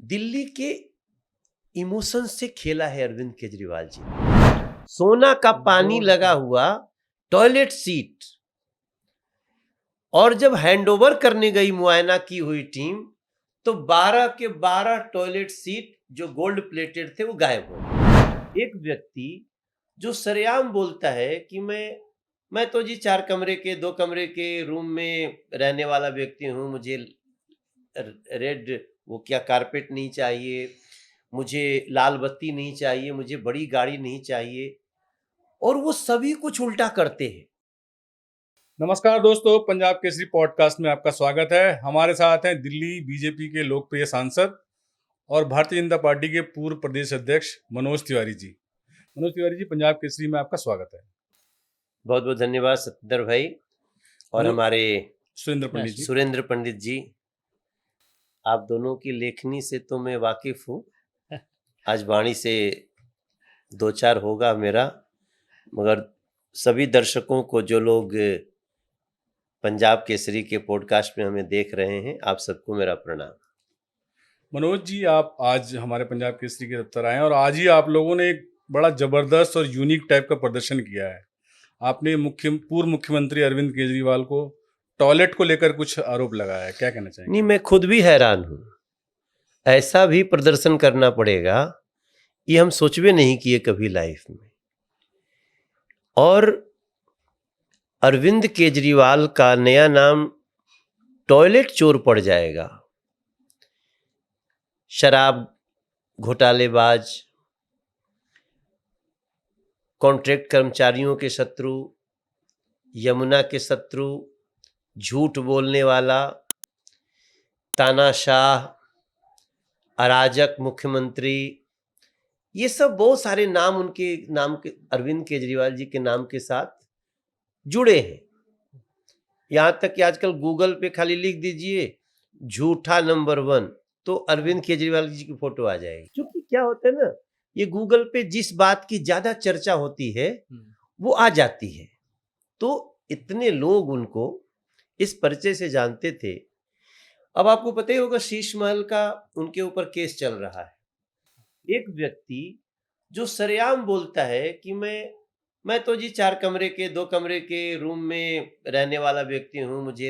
दिल्ली के इमोशन से खेला है अरविंद केजरीवाल जी। सोना का पानी लगा हुआ टॉयलेट सीट, और जब हैंडओवर करने गई मुआयना की हुई टीम तो 12 के 12 टॉयलेट सीट जो गोल्ड प्लेटेड थे वो गायब हो गए। एक व्यक्ति जो सरेआम बोलता है कि मैं तो जी 4 कमरे के 2 कमरे के रूम में रहने वाला व्यक्ति हूं, मुझे रेड वो क्या कारपेट नहीं चाहिए, मुझे लाल बत्ती नहीं चाहिए, मुझे बड़ी गाड़ी नहीं चाहिए, और वो सभी कुछ उल्टा करते हैं। नमस्कार दोस्तों, पंजाब केसरी पॉडकास्ट में आपका स्वागत है। हमारे साथ हैं दिल्ली बीजेपी के लोकप्रिय सांसद और भारतीय जनता पार्टी के पूर्व प्रदेश अध्यक्ष मनोज तिवारी जी। मनोज तिवारी जी, पंजाब केसरी में आपका स्वागत है। बहुत बहुत धन्यवाद सत्येंद्र भाई। और हमारे सुरेंद्र पंडित जी, आप दोनों की लेखनी से तो मैं वाकिफ हूँ। आज वाणी से 2-4 होगा मेरा, मगर सभी दर्शकों को, जो लोग पंजाब केसरी के पॉडकास्ट में हमें देख रहे हैं, आप सबको मेरा प्रणाम। मनोज जी, आप आज हमारे पंजाब केसरी के दफ्तर आए हैं और आज ही आप लोगों ने एक बड़ा जबरदस्त और यूनिक टाइप का प्रदर्शन किया है। आपने पूर्व मुख्यमंत्री अरविंद केजरीवाल को टॉयलेट को लेकर कुछ आरोप लगाया है, क्या कहना चाहेंगे? नहीं, मैं खुद भी हैरान हूँ। ऐसा भी प्रदर्शन करना पड़ेगा, ये हम सोच भी नहीं किए कभी लाइफ में। और अरविंद केजरीवाल का नया नाम टॉयलेट चोर पड़ जाएगा। शराब घोटालेबाज, कॉन्ट्रैक्ट कर्मचारियों के शत्रु, यमुना के शत्रु, झूठ बोलने वाला, तानाशाह, अराजक मुख्यमंत्री, ये सब बहुत सारे नाम उनके नाम के, अरविंद केजरीवाल जी के नाम के साथ जुड़े हैं। यहां तक कि आजकल गूगल पे खाली लिख दीजिए झूठा नंबर 1 तो अरविंद केजरीवाल जी की फोटो आ जाएगी। क्योंकि क्या होता है ना, ये गूगल पे जिस बात की ज्यादा चर्चा होती है वो आ जाती है। तो इतने लोग उनको इस परिचय से जानते थे। अब आपको पता ही होगा, शीश महल का उनके ऊपर केस चल रहा है। एक व्यक्ति जो सरेआम बोलता है कि मैं तो जी 4 कमरे के 2 कमरे के रूम में रहने वाला व्यक्ति हूँ, मुझे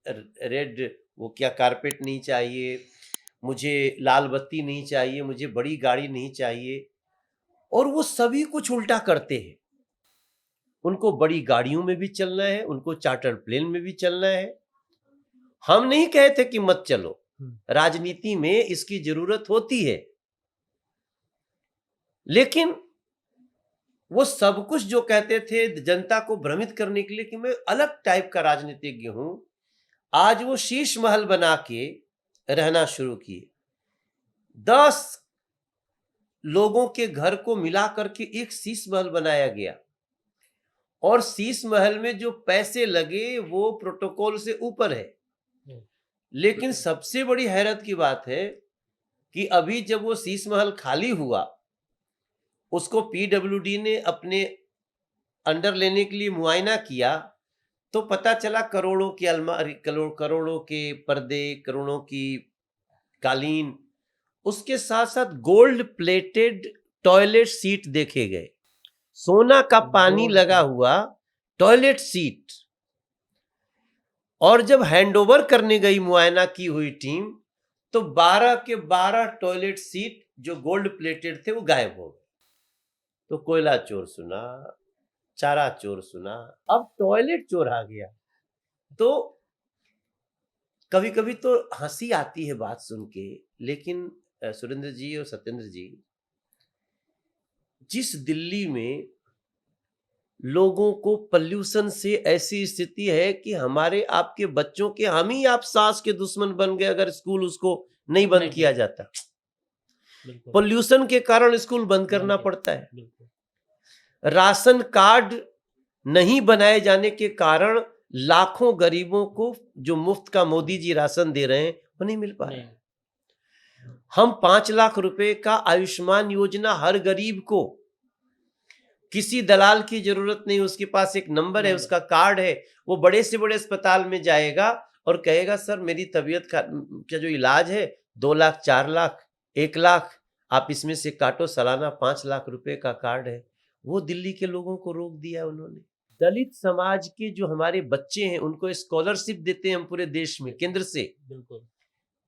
रेड वो क्या कारपेट नहीं चाहिए, मुझे लाल बत्ती नहीं चाहिए, मुझे बड़ी गाड़ी नहीं चाहिए, और वो सभी कुछ उल्टा करते हैं। उनको बड़ी गाड़ियों में भी चलना है, उनको चार्टर प्लेन में भी चलना है। हम नहीं कहते कि मत चलो, राजनीति में इसकी जरूरत होती है, लेकिन वो सब कुछ जो कहते थे जनता को भ्रमित करने के लिए कि मैं अलग टाइप का राजनीतिज्ञ हूं, आज वो शीश महल बना के रहना शुरू किए। 10 लोगों के घर को मिला करके एक शीश महल बनाया गया, और शीश महल में जो पैसे लगे वो प्रोटोकॉल से ऊपर है। लेकिन सबसे बड़ी हैरत की बात है कि अभी जब वो शीश महल खाली हुआ, उसको पीडब्ल्यूडी ने अपने अंडर लेने के लिए मुआयना किया, तो पता चला करोड़ों की अलमारी, करोड़ों के पर्दे, करोड़ों की कालीन, उसके साथ साथ गोल्ड प्लेटेड टॉयलेट सीट देखे गए। सोना का पानी लगा हुआ टॉयलेट सीट, और जब हैंडओवर करने गई मुआयना की हुई टीम तो 12 के 12 टॉयलेट सीट जो गोल्ड प्लेटेड थे वो गायब हो गए। तो कोयला चोर सुना, चारा चोर सुना, अब टॉयलेट चोर आ गया। तो कभी कभी तो हंसी आती है बात सुन के, लेकिन सुरेंद्र जी और सत्येंद्र जी, जिस दिल्ली में लोगों को पॉल्यूशन से ऐसी स्थिति है कि हमारे आपके बच्चों के, हम ही आप सांस के दुश्मन बन गए अगर स्कूल उसको नहीं बंद किया जाता। पॉल्यूशन के कारण स्कूल बंद करना पड़ता है। राशन कार्ड नहीं बनाए जाने के कारण लाखों गरीबों को जो मुफ्त का मोदी जी राशन दे रहे हैं वो नहीं मिल पा रहा है। हम 5 लाख रुपए का आयुष्मान योजना हर गरीब को, किसी दलाल की जरूरत नहीं, उसके पास एक नंबर है, उसका कार्ड है, वो बड़े से बड़े अस्पताल में जाएगा और कहेगा सर मेरी तबीयत का जो इलाज है 2 लाख, 4 लाख, 1 लाख, आप इसमें से काटो, सालाना 5 लाख रुपए का कार्ड है। वो दिल्ली के लोगों को रोक दिया उन्होंने। दलित समाज के जो हमारे बच्चे हैं उनको स्कॉलरशिप देते हैं हम पूरे देश में केंद्र से, बिल्कुल।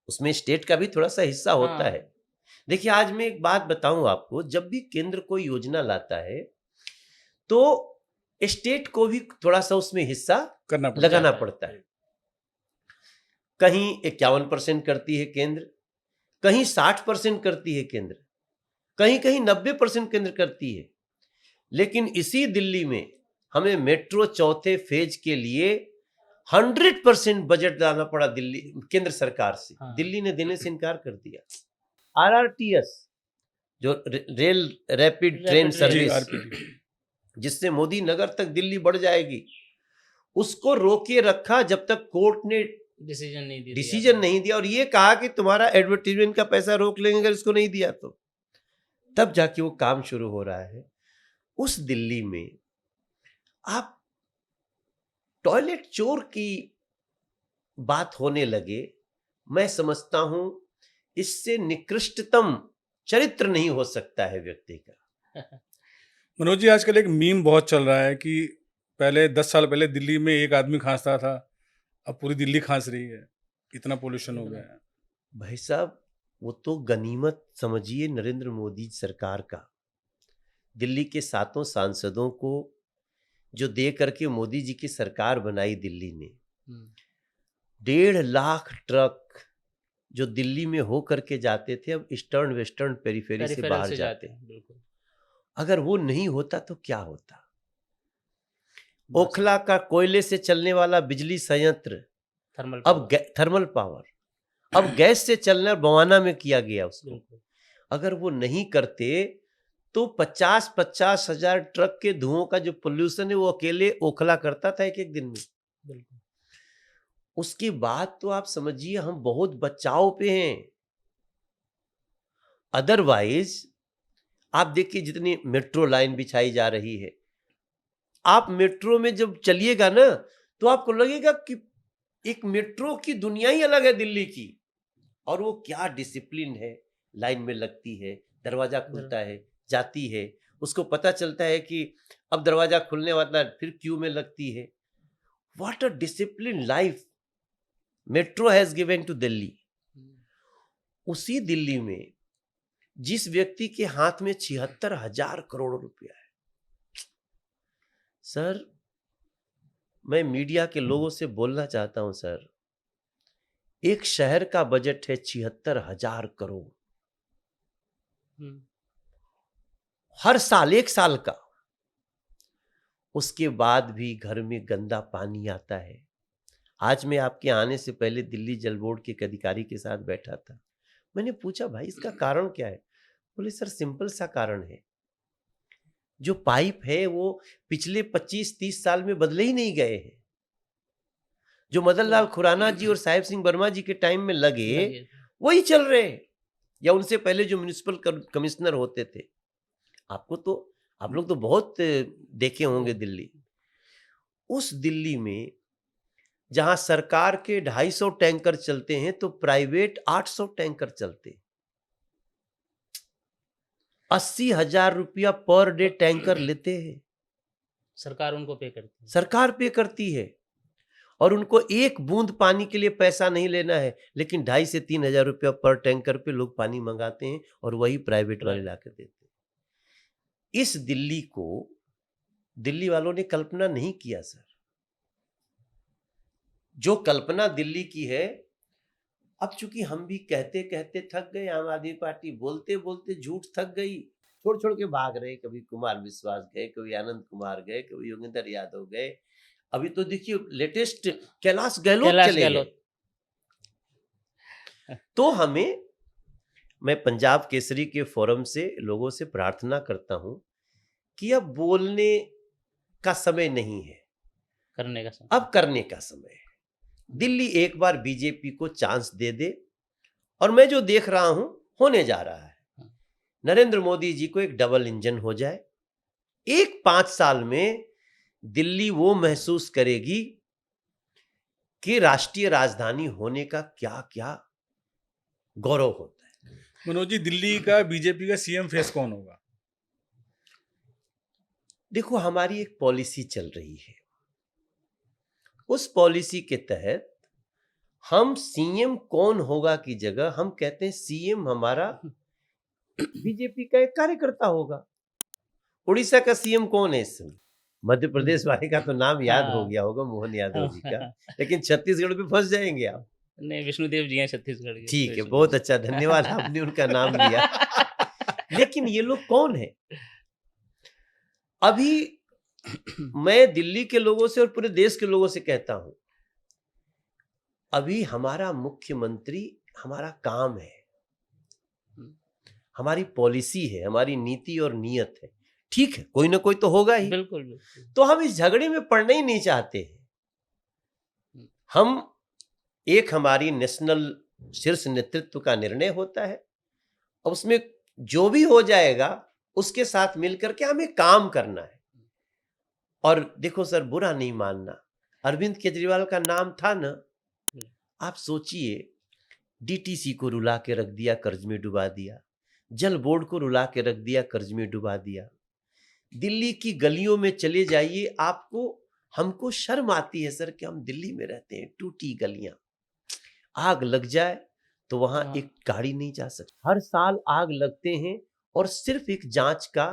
उसमें स्टेट का भी थोड़ा सा हिस्सा होता हाँ। है। देखिए आज मैं एक बात बताऊं आपको, जब भी केंद्र कोई योजना लाता है तो स्टेट को भी थोड़ा सा उसमें हिस्सा लगाना पड़ता है। कहीं 51% करती है केंद्र, कहीं 60% करती है केंद्र, कहीं कहीं 90% केंद्र करती है। लेकिन इसी दिल्ली में हमें मेट्रो चौथे फेज के लिए 100% बजट लाना पड़ा दिल्ली केंद्र सरकार से। हाँ। दिल्ली ने देने से इनकार कर दिया। RRTS जो रेल रैपिड ट्रेन सर्विस, जिससे मोदी नगर तक दिल्ली बढ़ जाएगी, उसको रोके रखा जब तक कोर्ट ने डिसीजन नहीं दिया और ये कहा कि तुम्हारा एडवर्टीजमेंट का पैसा रोक लेंगे अगर इसको नहीं दिया तो। तब जाके वो काम शुरू हो रहा है। उस दिल्ली में आप टॉयलेट चोर की बात होने लगे, मैं समझता हूं इससे निकृष्टतम चरित्र नहीं हो सकता है व्यक्ति का। मनोज जी, आजकल एक मीम बहुत चल रहा है कि पहले 10 साल पहले दिल्ली में एक आदमी खांसता था, अब पूरी दिल्ली खांस रही है, इतना पोल्यूशन हो गया है। भाई साहब, वो तो गनीमत समझिए नरेंद्र मोदी सरकार का, दिल्ली के 7 सांसदों को जो दे करके मोदी जी की सरकार बनाई दिल्ली ने। 1.5 लाख ट्रक जो दिल्ली में हो करके जाते थे अब ईस्टर्न वेस्टर्न पेरिफेरी से बाहर जाते हैं। अगर वो नहीं होता तो क्या होता। ओखला का कोयले से चलने वाला बिजली संयंत्र अब थर्मल पावर अब गैस से चलना बवाना में किया गया उसको। अगर वो नहीं करते तो 50-50 हजार ट्रक के धुओं का जो पोल्यूशन है वो अकेले ओखला करता था एक दिन में। उसके बाद तो आप समझिए हम बहुत बचाव पे हैं। अदरवाइज आप देखिए जितनी मेट्रो लाइन बिछाई जा रही है, आप मेट्रो में जब चलिएगा ना तो आपको लगेगा कि एक मेट्रो की दुनिया ही अलग है दिल्ली की। और वो क्या डिसिप्लिन है, लाइन में लगती है, दरवाजा खुलता है, जाती है, उसको पता चलता है कि अब दरवाजा खुलने वाला है, फिर क्यू में लगती है। What a discipline life metro has given to Delhi. उसी दिल्ली में जिस व्यक्ति के हाथ में 76,000 करोड़ रुपया है, सर मैं मीडिया के लोगों से बोलना चाहता हूं सर, एक शहर का बजट है 76,000 करोड़ हर साल, 1 साल का। उसके बाद भी घर में गंदा पानी आता है। आज मैं आपके आने से पहले दिल्ली जल बोर्ड के एक अधिकारी के साथ बैठा था। मैंने पूछा भाई इसका कारण क्या है? बोले सर सिंपल सा कारण है, जो पाइप है वो पिछले 25-30 साल में बदले ही नहीं गए हैं। जो मदन लाल खुराना जी और साहिब सिंह वर्मा जी के टाइम में लगे वही चल रहे हैं, या उनसे पहले जो म्युनिसिपल कमिश्नर होते थे। आप लोग तो बहुत देखे होंगे दिल्ली। उस दिल्ली में जहां सरकार के 250 टैंकर चलते हैं तो प्राइवेट 800 टैंकर चलते। 80,000 रुपया पर डे टैंकर लेते हैं। सरकार उनको पे करती है। सरकार पे करती है और उनको एक बूंद पानी के लिए पैसा नहीं लेना है, लेकिन 2,500 से 3,000 रुपया पर टैंकर पे लोग पानी मंगाते हैं और वही प्राइवेट वाले लाकर देते हैं। इस दिल्ली को दिल्ली वालों ने कल्पना नहीं किया सर। जो कल्पना दिल्ली की है, अब चूंकि हम भी कहते कहते थक गए, आम आदमी पार्टी बोलते बोलते झूठ थक गई, छोड़ छोड़ के भाग रहे। कभी कुमार विश्वास गए, कभी आनंद कुमार गए, कभी योगेंद्र यादव गए। अभी तो देखिए लेटेस्ट कैलाश गहलोत चले गए। तो मैं पंजाब केसरी के फोरम से लोगों से प्रार्थना करता हूं कि अब बोलने का समय नहीं है, करने का समय। अब करने का समय है। दिल्ली एक बार बीजेपी को चांस दे दे, और मैं जो देख रहा हूं होने जा रहा है। नरेंद्र मोदी जी को एक डबल इंजन हो जाए, 5 साल में दिल्ली वो महसूस करेगी कि राष्ट्रीय राजधानी होने का क्या क्या गौरव होता है। मनोज जी, दिल्ली का बीजेपी का सीएम फेस कौन होगा? देखो, हमारी एक पॉलिसी चल रही है, उस पॉलिसी के तहत हम सीएम कौन होगा की जगह हम कहते हैं सीएम हमारा बीजेपी का एक कार्यकर्ता होगा। उड़ीसा का सीएम कौन है इस समय? मध्य प्रदेश वाले का तो नाम याद हो गया होगा, मोहन यादव जी का, लेकिन छत्तीसगढ़ में फंस जाएंगे आप। नहीं, विष्णुदेव जी हैं छत्तीसगढ़ के। ठीक है, बहुत अच्छा, धन्यवाद आपने उनका नाम लिया। लेकिन ये लोग कौन है? अभी मैं दिल्ली के लोगों से और पूरे देश के लोगों से कहता हूं, अभी हमारा मुख्यमंत्री हमारा काम है, हमारी पॉलिसी है, हमारी नीति और नीयत है। ठीक है, कोई ना कोई तो होगा ही, बिल्कुल बिल्कुल। तो हम इस झगड़े में पड़ना ही नहीं चाहते हैं। हम एक हमारी नेशनल शीर्ष नेतृत्व का निर्णय होता है, और उसमें जो भी हो जाएगा उसके साथ मिलकर के हमें काम करना है। और देखो सर, बुरा नहीं मानना, अरविंद केजरीवाल का नाम था ना, आप सोचिए, डीटीसी को रुला के रख दिया, कर्ज में डुबा दिया, जल बोर्ड को रुला के रख दिया, कर्ज में डुबा दिया। दिल्ली की गलियों में चले जाइए, आपको हमको शर्म आती है सर कि हम दिल्ली में रहते हैं, टूटी गलियां, आग लग जाए तो वहां एक गाड़ी नहीं जा सकती। हर साल आग लगते हैं और सिर्फ एक जांच का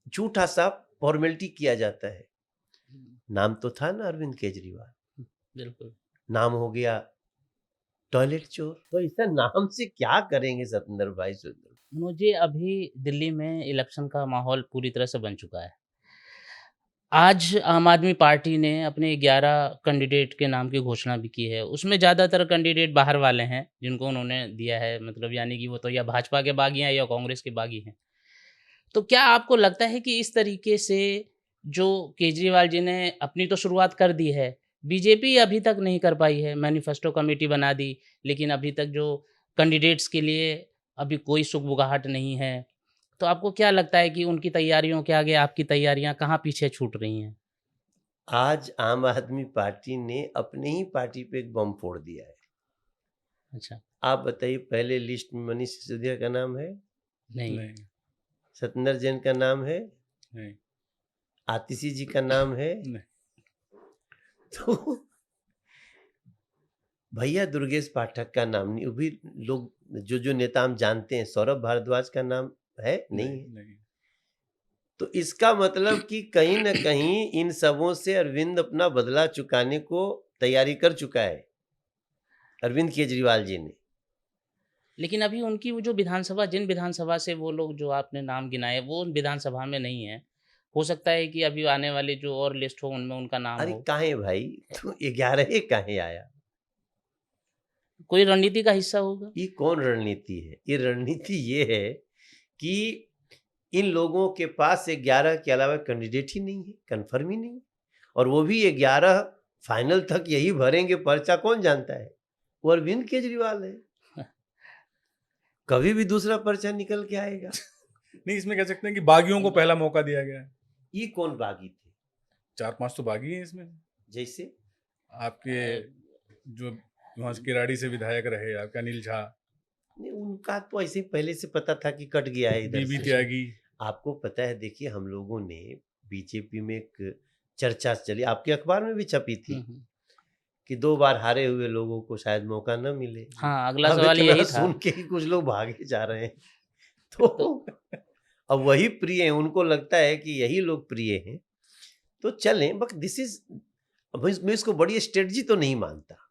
झूठा सा फॉर्मेलिटी किया जाता है। नाम तो था ना अरविंद केजरीवाल, बिल्कुल। नाम हो गया टॉयलेट चोर। तो इस नाम से क्या करेंगे सतेंद्र भाई? मुझे अभी दिल्ली में इलेक्शन का माहौल पूरी तरह से बन चुका है। आज आम आदमी पार्टी ने अपने 11 कैंडिडेट के नाम की घोषणा भी की है। उसमें ज़्यादातर कैंडिडेट बाहर वाले हैं, जिनको उन्होंने दिया है, मतलब यानी कि वो तो या भाजपा के बागी हैं या कांग्रेस के बागी हैं। तो क्या आपको लगता है कि इस तरीके से जो केजरीवाल जी ने अपनी तो शुरुआत कर दी है, बीजेपी अभी तक नहीं कर पाई है, मैनिफेस्टो कमेटी बना दी, लेकिन अभी तक जो कैंडिडेट्स के लिए अभी कोई सुगबुगाहट नहीं है। तो आपको क्या लगता है कि उनकी तैयारियों के आगे आपकी तैयारियां कहाँ पीछे छूट रही हैं? आज आम आदमी पार्टी ने अपने ही पार्टी पे एक बम फोड़ दिया है। अच्छा। आप बताइए, पहले लिस्ट में मनीष सिसोदिया का नाम है? नहीं। सत्येंद्र जैन का नाम है? नहीं। आतिशी जी का नाम है? नहीं। तो भैया दुर्गेश पाठक का नाम नहीं, वो भी लोग जो नेता हम जानते हैं, सौरभ भारद्वाज का नाम है? नहीं है। नहीं। तो इसका मतलब कि कहीं ना कहीं इन सबों से अरविंद अपना बदला चुकाने को तैयारी कर चुका है, अरविंद केजरीवाल जी ने। लेकिन अभी उनकी वो जो विधानसभा, जिन विधानसभा से वो लोग जो आपने नाम गिनाए, वो उन विधानसभा में नहीं है। हो सकता है कि अभी आने वाले जो और लिस्ट हो उनमें उनका नाम अरे हो। काहे भाई, तो 11 काहे आया? कोई रणनीति का हिस्सा होगा। ये कौन रणनीति है? ये रणनीति ये है कि इन लोगों के पास 11 के अलावा कैंडिडेट ही नहीं है, कंफर्म ही नहीं है, और वो भी 11 फाइनल तक यही भरेंगे पर्चा, कौन जानता है? वो अरविंद केजरीवाल है, कभी भी दूसरा पर्चा निकल के आएगा। नहीं, इसमें कह सकते हैं कि बागियों को पहला मौका दिया गया है। ये कौन बागी थे? 4-5 तो बागी हैं इसमें। जैसे आपके जो वहाँ से किराड़ी से विधायक रहे, आपका अनिल झा, उनका तो ऐसे पहले से पता था कि कट गया है इधर बीबी से। त्यागी। आपको पता है, देखिए, हम लोगों ने बीजेपी में एक चर्चा चली, आपके अखबार में भी छपी थी, कि 2 बार हारे हुए लोगों को शायद मौका न मिले। हाँ, अगला अब सवाल इतना यही था। सुन के ही कुछ लोग भागे जा रहे हैं। तो अब वही प्रिय हैं, उनको लगता है कि यही लोग प्रिय हैं, तो चलें। बट दिस इज, मैं इसको बड़ी स्ट्रेटजी तो नहीं मानता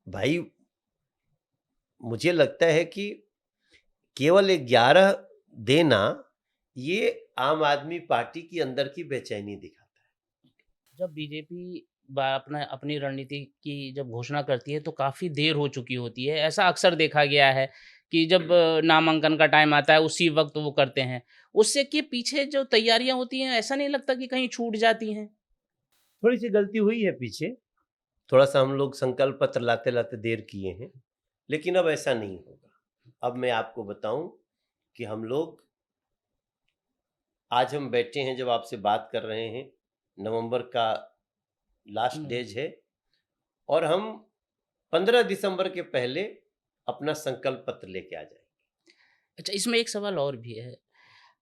भाई। मुझे लगता है कि केवल 11 देना, ये आम आदमी पार्टी की अंदर की बेचैनी दिखाता है। जब बीजेपी अपनी रणनीति की जब घोषणा करती है तो काफ़ी देर हो चुकी होती है। ऐसा अक्सर देखा गया है कि जब नामांकन का टाइम आता है उसी वक्त वो करते हैं। उससे कि पीछे जो तैयारियां होती हैं, ऐसा नहीं लगता कि कहीं छूट जाती हैं? थोड़ी सी गलती हुई है पीछे, थोड़ा सा हम लोग संकल्प पत्र लाते लाते देर किए हैं, लेकिन अब ऐसा नहीं होगा। अब मैं आपको बताऊं कि हम लोग, आज हम बैठे हैं, जब आपसे बात कर रहे हैं, नवंबर का लास्ट डेज है, और हम 15 दिसंबर के पहले अपना संकल्प पत्र लेके आ जाएंगे। अच्छा, इसमें एक सवाल और भी है।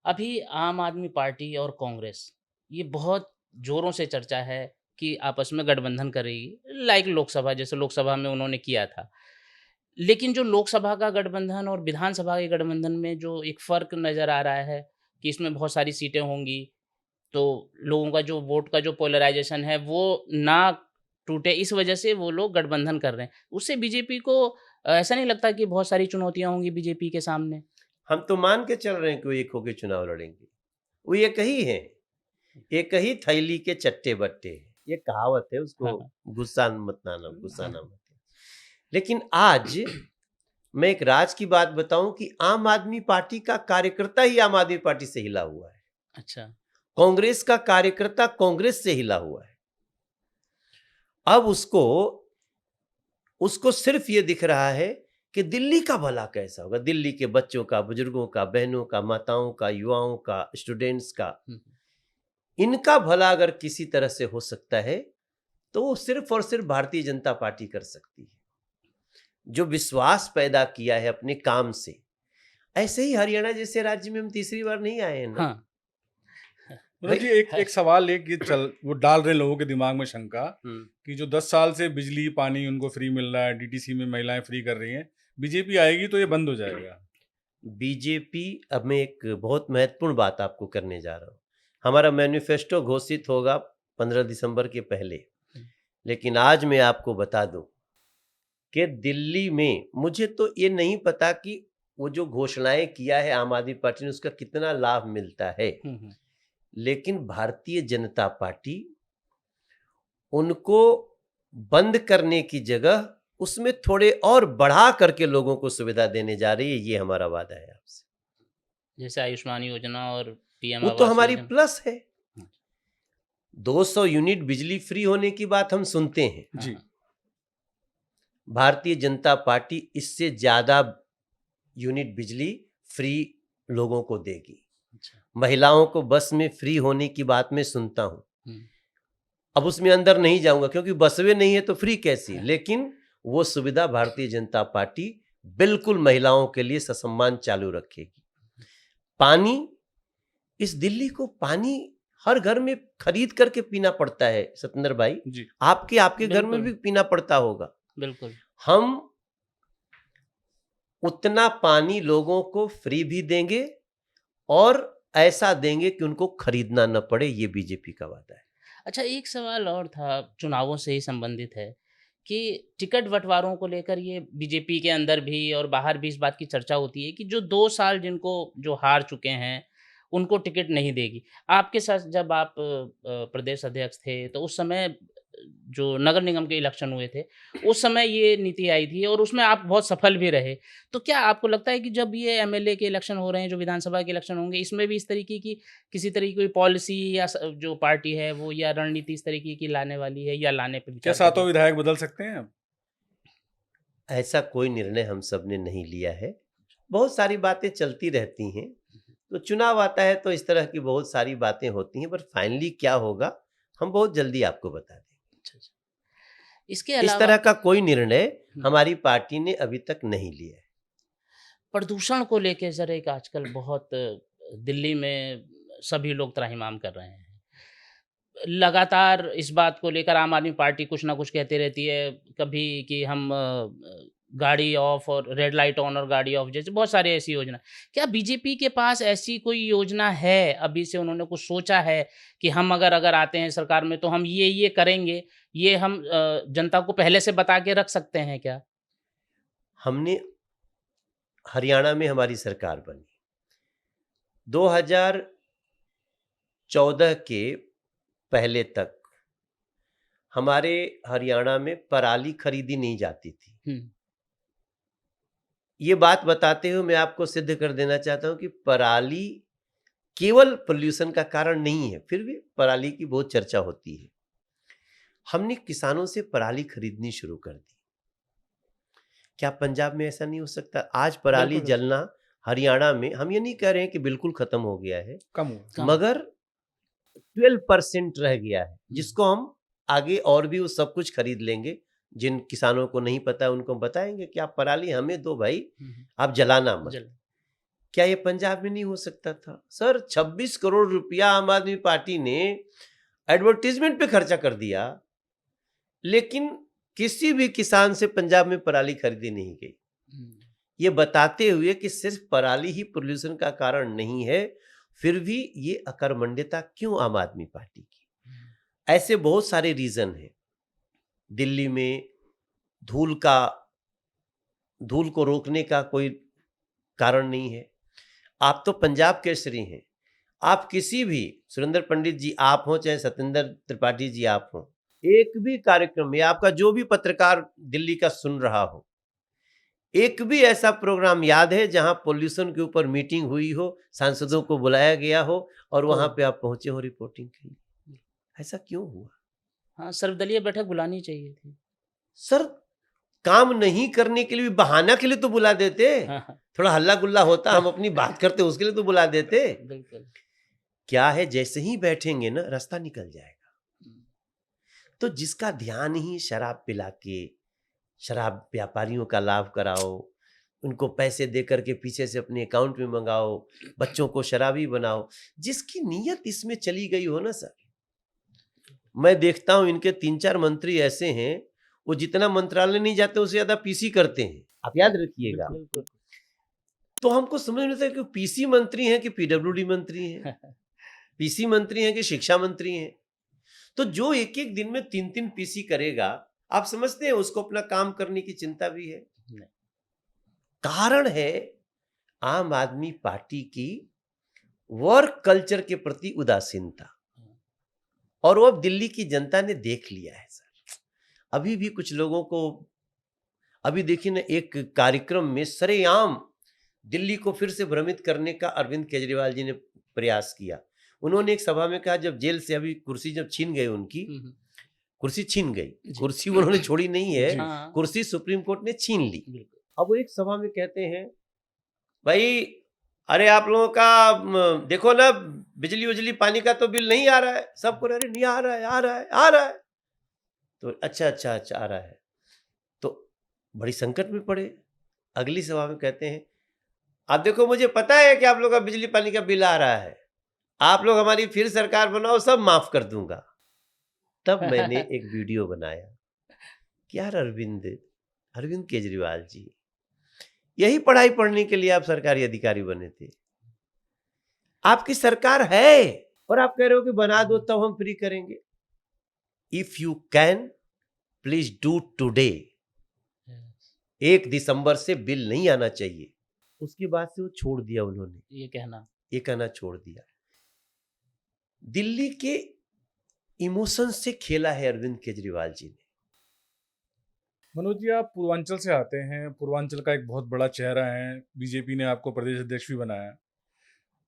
अभी आम आदमी पार्टी और कांग्रेस ये बहुत ज़ोरों से चर्चा है कि आपस में गठबंधन करेगी, लाइक लोकसभा, जैसे लोकसभा में उन्होंने किया था। लेकिन जो लोकसभा का गठबंधन और विधानसभा के गठबंधन में जो एक फ़र्क नज़र आ रहा है कि इसमें बहुत सारी सीटें होंगी, तो लोगों का जो वोट का जो पोलराइज़ेशन है वो ना टूटे, इस वजह से वो लोग गठबंधन कर रहे हैं। उससे बीजेपी को ऐसा नहीं लगता कि बहुत सारी चुनौतियाँ होंगी बीजेपी के सामने? हम तो मान के चल रहे हैं कि वो एक होके चुनाव लड़ेंगे। वो एक ही है, एक ही थैली के चट्टे बट्टे। ये कहावत है, उसको हाँ, हाँ। गुस्साना मत। लेकिन आज मैं एक राज की बात बताऊं कि आम आदमी पार्टी का कार्यकर्ता ही आम आदमी पार्टी से हिला हुआ है। अच्छा। कांग्रेस का कार्यकर्ता कांग्रेस से हिला हुआ है। अब उसको सिर्फ ये दिख रहा है कि दिल्ली का भला कैसा होगा, दिल्ली के बच्चों का, बुजुर्गों का, बहनों का, माताओं का, युवाओं का, स्टूडेंट्स का, इनका भला अगर किसी तरह से हो सकता है तो वो सिर्फ और सिर्फ भारतीय जनता पार्टी कर सकती है, जो विश्वास पैदा किया है अपने काम से। ऐसे ही हरियाणा जैसे राज्य में हम तीसरी बार नहीं आए हैं ना। हाँ। मनोज जी, एक सवाल एक ये वो डाल रहे हैं लोगों के दिमाग में शंका कि जो 10 साल से बिजली पानी उनको फ्री मिल रहा है, डीटीसी में महिलाएं फ्री कर रही हैं, बीजेपी आएगी तो ये बंद हो जाएगा। बीजेपी, अब मैं एक बहुत महत्वपूर्ण बात आपको करने जा रहा हूँ। हमारा मैनिफेस्टो घोषित होगा 15 दिसंबर के पहले, लेकिन आज मैं आपको बता दूं कि दिल्ली में मुझे तो ये नहीं पता कि वो जो घोषणाएं किया है आम आदमी पार्टी ने उसका कितना लाभ मिलता है, लेकिन भारतीय जनता पार्टी उनको बंद करने की जगह उसमें थोड़े और बढ़ा करके लोगों को सुविधा देने जा रही है। ये हमारा वादा है आपसे। जैसे आयुष्मान योजना और पीएम वो तो आवास हमारी योजना। प्लस है। 200 यूनिट बिजली फ्री होने की बात हम सुनते हैं जी। भारतीय जनता पार्टी इससे ज्यादा यूनिट बिजली फ्री लोगों को देगी। अच्छा। महिलाओं को बस में फ्री होने की बात मैं सुनता हूं। अब उसमें अंदर नहीं जाऊंगा क्योंकि बसवें नहीं है तो फ्री कैसी, लेकिन वो सुविधा भारतीय जनता पार्टी बिल्कुल महिलाओं के लिए ससम्मान चालू रखेगी। पानी, इस दिल्ली को पानी हर घर में खरीद करके पीना पड़ता है सत्येंद्र भाई जी। आपके घर में भी पीना पड़ता होगा। बिल्कुल। हम उतना पानी लोगों को फ्री भी देंगे और ऐसा देंगे कि उनको खरीदना न पड़े। ये बीजेपी का वादा है। अच्छा, एक सवाल और था, चुनावों से ही संबंधित है कि टिकट बंटवारों को लेकर ये बीजेपी के अंदर भी और बाहर भी इस बात की चर्चा होती है कि जो 2 साल जिनको जो हार चुके हैं, उनको टिकट नहीं देगी। आपके साथ जब आप प्रदेश अध्यक्ष थे, तो उस समय जो नगर निगम के इलेक्शन हुए थे, उस समय ये नीति आई थी और उसमें आप बहुत सफल भी रहे। तो क्या आपको लगता है कि जब ये एमएलए के इलेक्शन हो रहे हैं, जो विधानसभा के इलेक्शन होंगे, इसमें भी इस तरीके की किसी तरह की कोई पॉलिसी या जो पार्टी है वो या रणनीति इस तरीके की लाने वाली है या लाने पे क्या विचार सातों करेगी? विधायक बदल सकते हैं अब? ऐसा कोई निर्णय हम सब ने नहीं लिया है। बहुत सारी बातें चलती रहती हैं, तो चुनाव आता है तो इस तरह की बहुत सारी बातें होती हैं, पर फाइनली क्या होगा हम बहुत जल्दी आपको बता देंगे। अच्छा। इसके इस अलावा तरह का कोई निर्णय हमारी पार्टी ने अभी तक नहीं लिया है। प्रदूषण को लेके सर एक आजकल बहुत दिल्ली में सभी लोग त्राहिमाम कर रहे हैं। लगातार इस बात को लेकर आम आदमी पार्टी कुछ ना कुछ कहती रहती है, कभी कि हम गाड़ी ऑफ और रेड लाइट ऑन और गाड़ी ऑफ, जैसे बहुत सारी ऐसी योजना। क्या बीजेपी के पास ऐसी कोई योजना है, अभी से उन्होंने कुछ सोचा है कि हम अगर आते हैं सरकार में तो हम ये करेंगे, ये हम जनता को पहले से बता के रख सकते हैं क्या? हमने हरियाणा में हमारी सरकार बनी 2014 के पहले तक हमारे हरियाणा में पराली खरीदी नहीं जाती थी। ये बात बताते हुए मैं आपको सिद्ध कर देना चाहता हूं कि पराली केवल पोल्यूशन का कारण नहीं है, फिर भी पराली की बहुत चर्चा होती है। हमने किसानों से पराली खरीदनी शुरू कर दी। क्या पंजाब में ऐसा नहीं हो सकता? आज पराली जलना हरियाणा में, हम ये नहीं कह रहे हैं कि बिल्कुल खत्म हो गया है, कम, मगर 12% रह गया है, जिसको हम आगे और भी वो सब कुछ खरीद लेंगे जिन किसानों को नहीं पता है उनको हम बताएंगे कि आप पराली हमें दो भाई, हम्म, आप जलाना मत। जल क्या ये पंजाब में नहीं हो सकता था? सर 26 करोड़ रुपया आम आदमी पार्टी ने एडवर्टीजमेंट पे खर्चा कर दिया, लेकिन किसी भी किसान से पंजाब में पराली खरीदी नहीं गई, ये बताते हुए कि सिर्फ पराली ही पोल्यूशन का कारण नहीं है, फिर भी ये अकर्मण्यता क्यों आम आदमी पार्टी की? ऐसे बहुत सारे रीजन हैं। दिल्ली में धूल को रोकने का कोई कारण नहीं है। आप तो पंजाब केसरी हैं, आप किसी भी, सुरेंद्र पंडित जी आप हो चाहे सत्येंद्र त्रिपाठी जी आप हो, एक भी कार्यक्रम में आपका जो भी पत्रकार दिल्ली का सुन रहा हो, एक भी ऐसा प्रोग्राम याद है जहां पोल्यूशन के ऊपर मीटिंग हुई हो, सांसदों को बुलाया गया हो और वहां पे आप पहुंचे हो रिपोर्टिंग के लिए? ऐसा क्यों हुआ? हाँ, सर्वदलीय बैठक बुलानी चाहिए थी। सर काम नहीं करने के लिए भी बहाना के लिए तो बुला देते, हाँ, थोड़ा हल्ला गुल्ला होता, हम अपनी बात करते उसके लिए तो बुला देते। बिल्कुल। क्या है, जैसे ही बैठेंगे ना रास्ता निकल जाएगा। तो जिसका ध्यान ही शराब पिला के, शराब व्यापारियों का लाभ कराओ, उनको पैसे दे करके पीछे से अपने अकाउंट में मंगाओ, बच्चों को शराबी बनाओ, जिसकी नीयत इसमें चली गई हो ना सर, मैं देखता हूं इनके 3-4 मंत्री ऐसे हैं, वो जितना मंत्रालय नहीं जाते उससे ज्यादा पीसी करते हैं, आप याद रखिएगा। बिल्कुल। तो हमको समझ नहीं आता कि पीसी मंत्री हैं कि पीडब्ल्यूडी मंत्री हैं, पीसी मंत्री हैं कि शिक्षा मंत्री हैं। तो जो एक एक दिन में 3-3 पीसी करेगा, आप समझते हैं उसको अपना काम करने की चिंता भी है? नहीं। कारण है आम आदमी पार्टी की वर्क कल्चर के प्रति उदासीनता, और वो अब दिल्ली की जनता ने देख लिया है सर। अभी भी कुछ लोगों को, अभी देखिए ना, एक कार्यक्रम में सरेआम दिल्ली को फिर से भ्रमित करने का अरविंद केजरीवाल जी ने प्रयास किया। उन्होंने एक सभा में कहा, जब जेल से अभी कुर्सी जब छीन गई उनकी, कुर्सी छीन गई, कुर्सी उन्होंने छोड़ी नहीं है, हाँ, कुर्सी सुप्रीम कोर्ट ने छीन ली। बिल्कुल। अब वो एक सभा में कहते हैं, भाई अरे आप लोगों का देखो ना, बिजली उजली पानी का तो बिल नहीं आ रहा है। सबको अरे नहीं आ रहा है, आ रहा है, आ रहा है। तो अच्छा आ रहा है, तो बड़ी संकट में पड़े। अगली सभा में कहते हैं, आप देखो मुझे पता है कि आप लोग का बिजली पानी का बिल आ रहा है, आप लोग हमारी फिर सरकार बनाओ, सब माफ कर दूंगा। तब मैंने एक वीडियो बनाया कि यार अरविंद केजरीवाल जी, यही पढ़ाई पढ़ने के लिए आप सरकारी अधिकारी बने थे, आपकी सरकार है और आप कह रहे हो कि बना दो तब हम फ्री करेंगे। If you can please do today. 1 दिसंबर से बिल नहीं आना चाहिए। उसके बाद से वो छोड़ दिया, उन्होंने ये कहना छोड़ दिया। दिल्ली के इमोशन से खेला है अरविंद केजरीवाल जी ने। मनोज जी, आप पूर्वांचल से आते हैं, पूर्वांचल का एक बहुत बड़ा चेहरा है, बीजेपी ने आपको प्रदेश अध्यक्ष भी बनाया,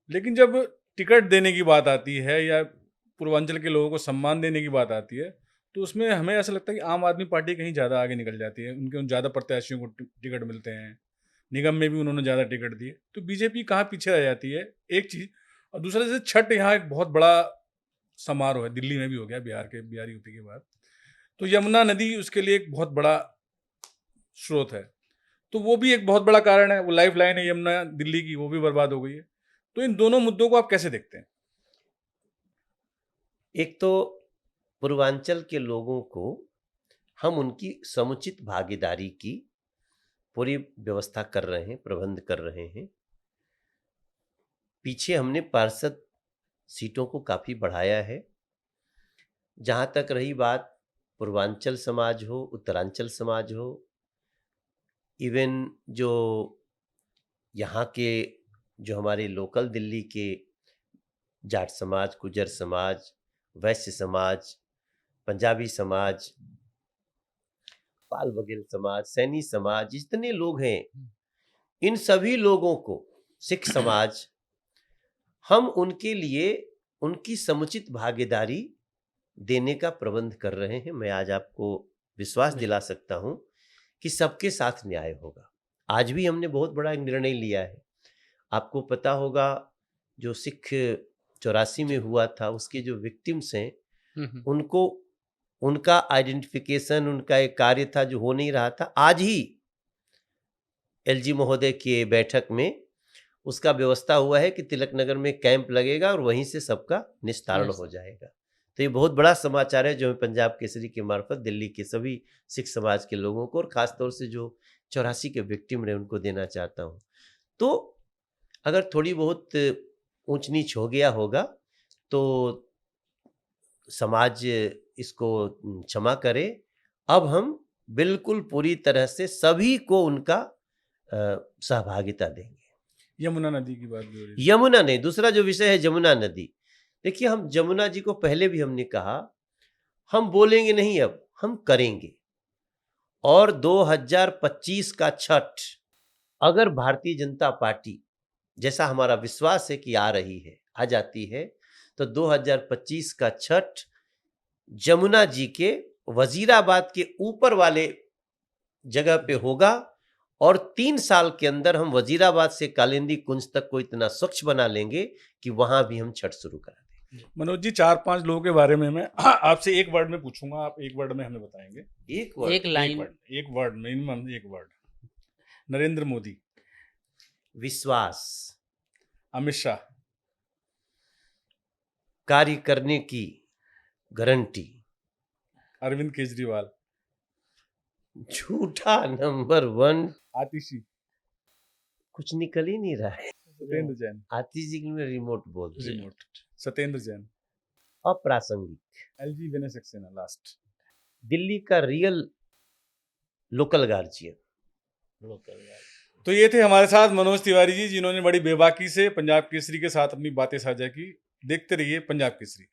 लेकिन जब टिकट देने की बात आती है या पूर्वांचल के लोगों को सम्मान देने की बात आती है, तो उसमें हमें ऐसा लगता है कि आम आदमी पार्टी कहीं ज़्यादा आगे निकल जाती है, उनके ज़्यादा प्रत्याशियों को टिकट मिलते हैं, निगम में भी उन्होंने ज़्यादा टिकट दिए, तो बीजेपी कहाँ पीछे रह जाती है, एक चीज़। और दूसरा, जैसे छठ यहाँ एक बहुत बड़ा समारोह है, दिल्ली में भी हो गया, बिहार यूपी के बाद, तो यमुना नदी उसके लिए एक बहुत बड़ा स्रोत है, तो वो भी एक बहुत बड़ा कारण है, वो लाइफ लाइन है यमुना दिल्ली की, वो भी बर्बाद हो गई है। तो इन दोनों मुद्दों को आप कैसे देखते हैं? एक तो पूर्वांचल के लोगों को हम उनकी समुचित भागीदारी की पूरी व्यवस्था कर रहे हैं, प्रबंध कर रहे हैं। पीछे हमने पार्षद सीटों को काफी बढ़ाया है। जहां तक रही बात पूर्वांचल समाज हो, उत्तरांचल समाज हो, इवन जो यहाँ के जो हमारे लोकल दिल्ली के जाट समाज, गुजर समाज, वैश्य समाज, पंजाबी समाज, पाल बघेल समाज, सैनी समाज, जितने लोग हैं, इन सभी लोगों को, सिख समाज, हम उनके लिए उनकी समुचित भागीदारी देने का प्रबंध कर रहे हैं। मैं आज आपको विश्वास दिला सकता हूं कि सबके साथ न्याय होगा। आज भी हमने बहुत बड़ा एक निर्णय लिया है। आपको पता होगा, जो सिख 84 में हुआ था, उसके जो विक्टिम्स हैं, उनको उनका आइडेंटिफिकेशन, उनका एक कार्य था जो हो नहीं रहा था। आज ही एलजी महोदय की बैठक में उसका व्यवस्था हुआ है कि तिलक नगर में कैंप लगेगा और वहीं से सबका निस्तारण हो जाएगा। तो ये बहुत बड़ा समाचार है जो मैं पंजाब केसरी के मार्फत दिल्ली के सभी सिख समाज के लोगों को और खासतौर से जो 84 के विक्टिम रहे उनको देना चाहता हूँ। तो अगर थोड़ी बहुत ऊंच नीच हो गया होगा तो समाज इसको क्षमा करे। अब हम बिल्कुल पूरी तरह से सभी को उनका सहभागिता देंगे। यमुना नदी की बात भी हो रही है। यमुना नहीं, दूसरा जो विषय है यमुना नदी। देखिए, हम यमुना जी को पहले भी हमने कहा, हम बोलेंगे नहीं, अब हम करेंगे। और 2025 का छठ अगर भारतीय जनता पार्टी, जैसा हमारा विश्वास है कि आ रही है, आ जाती है, तो 2025 का छठ यमुना जी के वजीराबाद के ऊपर वाले जगह पे होगा। और 3 साल के अंदर हम वजीराबाद से कालिंदी कुंज तक को इतना स्वच्छ बना लेंगे कि वहां भी हम छठ शुरू करा देंगे। मनोज जी, 4-5 लोगों के बारे में मैं आपसे एक वर्ड में पूछूंगा, आप एक वर्ड में हमें बताएंगे। एक वर्ड, एक लाइन, एक वर्ड, मिनिमम एक वर्ड। नरेंद्र मोदी, विश्वास, अमित शाह, कार्य करने की गारंटी, अरविंद केजरीवाल, झूठा नंबर 1, आतिशी, कुछ निकल ही नहीं रहा है। सत्येंद्र जैन, आतिश जी में रिमोट बोल रहे हैं। रिमोट, सत्येंद्र जैन, अप्रासंगिक। LG Vinay Saxena, last. दिल्ली का रियल लोकल गार्जियन। तो ये थे हमारे साथ मनोज तिवारी जी, जिन्होंने बड़ी बेबाकी से पंजाब केसरी के साथ अपनी बातें साझा की। देखते रहिए पंजाब केसरी।